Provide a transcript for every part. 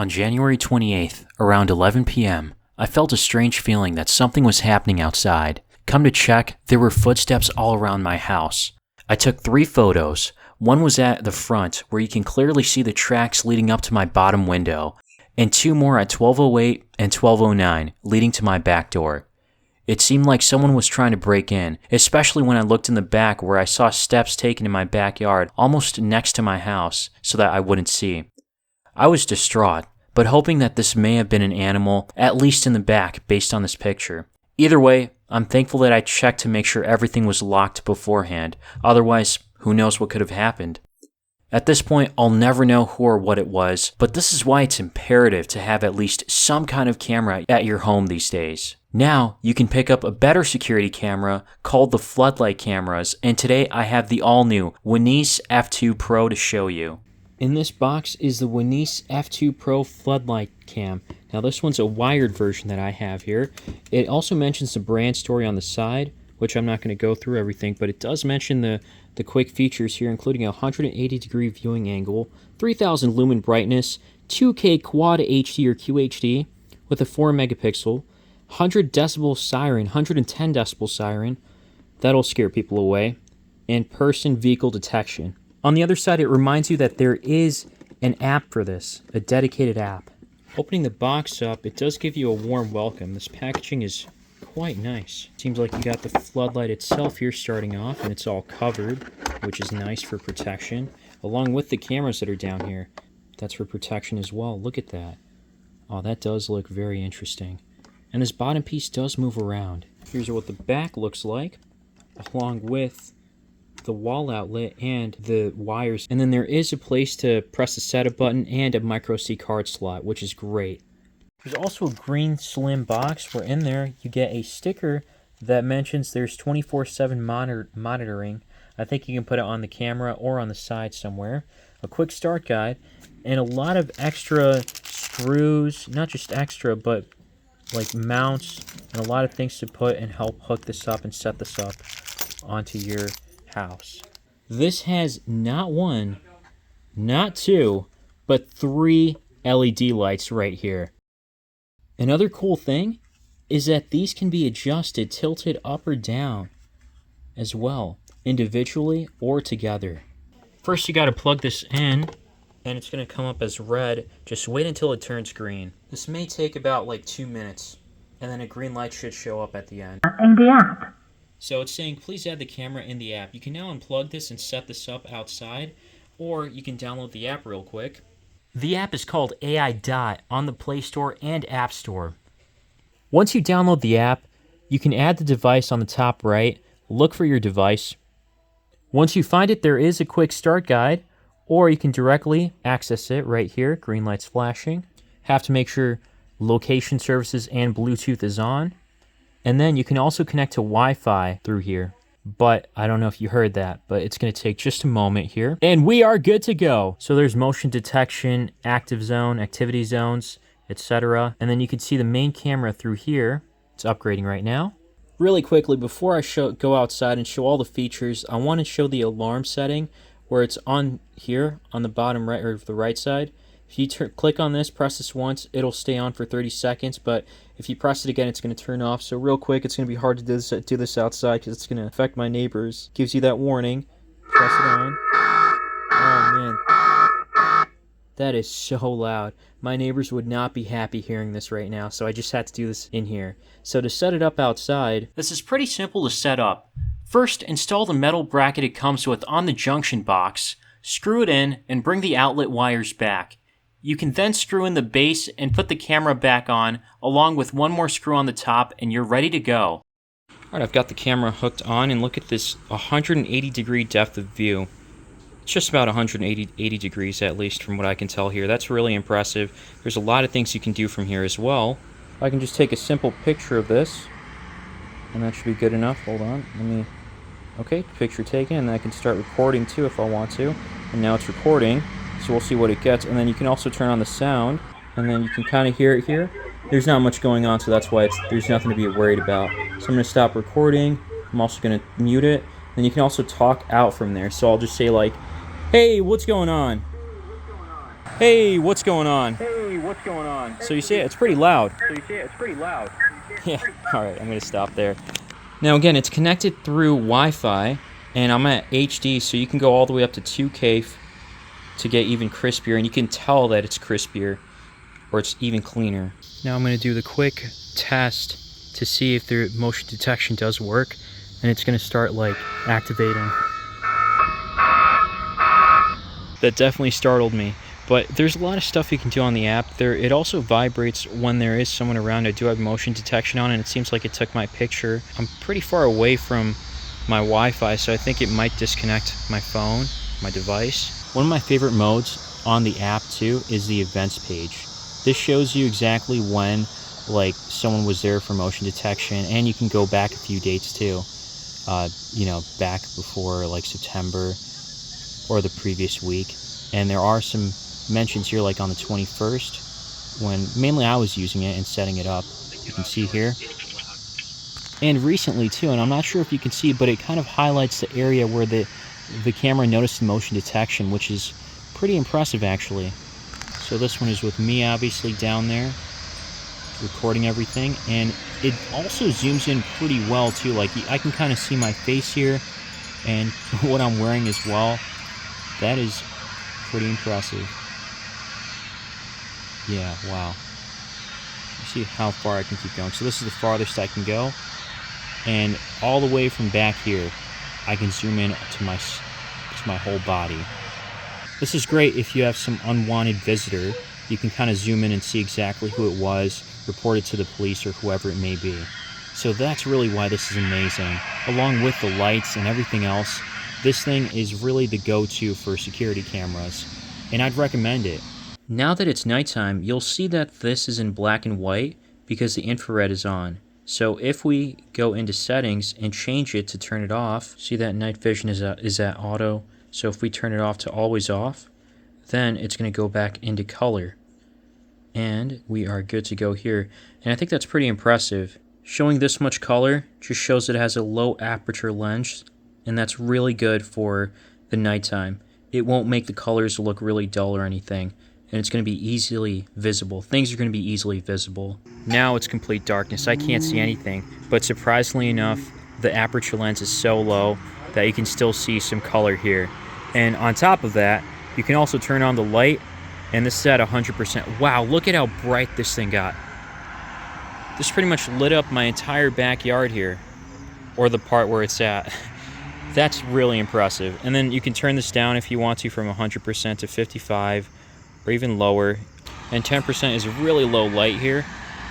On January 28th, around 11 p.m., I felt a strange feeling that something was happening outside. Come to check, there were footsteps all around my house. I took 3 photos. One was at the front, where you can clearly see the tracks leading up to my bottom window, and 2 more at 12:08 and 12:09, leading to my back door. It seemed like someone was trying to break in, especially when I looked in the back where I saw steps taken in my backyard, almost next to my house, so that I wouldn't see. I was distraught, but hoping that this may have been an animal, at least in the back, based on this picture. Either way, I'm thankful that I checked to make sure everything was locked beforehand, otherwise, who knows what could have happened. At this point, I'll never know who or what it was, but this is why it's imperative to have at least some kind of camera at your home these days. Now, you can pick up a better security camera called the Floodlight cameras, and today I have the all-new Winis F2 Pro to show you. In this box is the Winis F2 Pro Floodlight Cam. Now this one's a wired version that I have here. It also mentions the brand story on the side, which I'm not going to go through everything, but it does mention the quick features here, including a 180-degree viewing angle, 3000 lumen brightness, 2K Quad HD or QHD with a 4 megapixel, 100 decibel siren, 110 decibel siren, that'll scare people away, and person vehicle detection. On the other side, it reminds you that there is an app for this, a dedicated app. Opening the box up, it does give you a warm welcome. This packaging is quite nice. Seems like you got the floodlight itself here starting off, and it's all covered, which is nice for protection, along with the cameras that are down here. That's for protection as well. Look at that. Oh, that does look very interesting. And this bottom piece does move around. Here's what the back looks like, along with the wall outlet and the wires. And then there is a place to press the setup button and a micro SD card slot, which is great. There's also a green slim box where in there you get a sticker that mentions there's 24/7 monitoring. I think you can put it on the camera or on the side somewhere. A quick start guide and a lot of extra screws, not just extra, but like mounts and a lot of things to put and help hook this up and set this up onto your house. This has not 1, not 2, but 3 LED lights right here. Another cool thing is that these can be adjusted, tilted up or down as well, individually or together. First you got to plug this in and it's going to come up as red. Just wait until it turns green. This may take about like 2 minutes and then a green light should show up at the end. In the app. So it's saying, please add the camera in the app. You can now unplug this and set this up outside, or you can download the app real quick. The app is called AI Dot on the Play Store and App Store. Once you download the app, you can add the device on the top right, look for your device. Once you find it, there is a quick start guide, or you can directly access it right here, green light's flashing. Have to make sure location services and Bluetooth is on. And then you can also connect to Wi-Fi through here. But I don't know if you heard that, but it's going to take just a moment here. And we are good to go. So there's motion detection, active zone, activity zones, etc. And then you can see the main camera through here. It's upgrading right now. Really quickly, before I go outside and show all the features, I want to show the alarm setting where it's on here on the bottom right or the right side. If you click on this, press this once, it'll stay on for 30 seconds, but if you press it again, it's going to turn off. So real quick, it's going to be hard to do this outside because it's going to affect my neighbors. Gives you that warning. Press it on. Oh, man. That is so loud. My neighbors would not be happy hearing this right now, so I just had to do this in here. So to set it up outside, this is pretty simple to set up. First, install the metal bracket it comes with on the junction box, screw it in, and bring the outlet wires back. You can then screw in the base and put the camera back on, along with one more screw on the top, and you're ready to go. Alright, I've got the camera hooked on, and look at this 180-degree depth of view. It's just about 180 degrees, at least, from what I can tell here. That's really impressive. There's a lot of things you can do from here as well. I can just take a simple picture of this, and that should be good enough. Hold on, okay, picture taken, and then I can start recording too if I want to. And now it's recording. So we'll see what it gets, and then you can also turn on the sound, and then you can kind of hear it here. There's not much going on, so that's why there's nothing to be worried about. So I'm going to stop recording. I'm also going to mute it. Then you can also talk out from there. So I'll just say like, hey, what's going on? Hey, what's going on? see what's going on. So you see it? It's pretty loud. Yeah. Alright, I'm going to stop there. Now again, it's connected through Wi-Fi, and I'm at HD, so you can go all the way up to 2K to get even crispier, and you can tell that it's crispier, or it's even cleaner. Now I'm going to do the quick test to see if the motion detection does work, and it's going to start like activating. That definitely startled me. But there's a lot of stuff you can do on the app. It also vibrates when there is someone around. I do have motion detection on, and it seems like it took my picture. I'm pretty far away from my Wi-Fi, so I think it might disconnect my phone, my device. One of my favorite modes on the app too is the events page. This shows you exactly when like someone was there for motion detection, and you can go back a few dates too. Back before like September or the previous week. And there are some mentions here like on the 21st when mainly I was using it and setting it up. You can see here. And recently too, and I'm not sure if you can see, but it kind of highlights the area where the camera noticed the motion detection, which is pretty impressive actually. So this one is with me obviously down there recording everything, and it also zooms in pretty well too. Like I can kind of see my face here and what I'm wearing as well. That is pretty impressive. Yeah, wow. You see how far I can keep going. So this is the farthest I can go, and all the way from back here I can zoom in to my whole body. This is great if you have some unwanted visitor. You can kind of zoom in and see exactly who it was, report it to the police or whoever it may be. So that's really why this is amazing. Along with the lights and everything else, this thing is really the go-to for security cameras, and I'd recommend it. Now that it's nighttime, you'll see that this is in black and white because the infrared is on. So if we go into settings and change it to turn it off, see that night vision is at auto. So if we turn it off to always off, then it's going to go back into color. And we are good to go here. And I think that's pretty impressive. Showing this much color just shows it has a low aperture lens, and that's really good for the nighttime. It won't make the colors look really dull or anything, and it's going to be easily visible. Things are going to be easily visible. Now it's complete darkness. I can't see anything, but surprisingly enough, the aperture lens is so low that you can still see some color here. And on top of that, you can also turn on the light, and this is at 100%. Wow, look at how bright this thing got. This pretty much lit up my entire backyard here, or the part where it's at. That's really impressive. And then you can turn this down if you want to from 100% to 55 or even lower. And 10% is really low light here,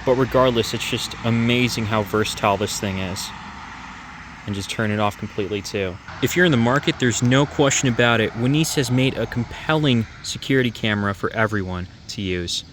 but regardless, it's just amazing how versatile this thing is. And just turn it off completely too. If you're in the market, there's no question about it. Winice has made a compelling security camera for everyone to use.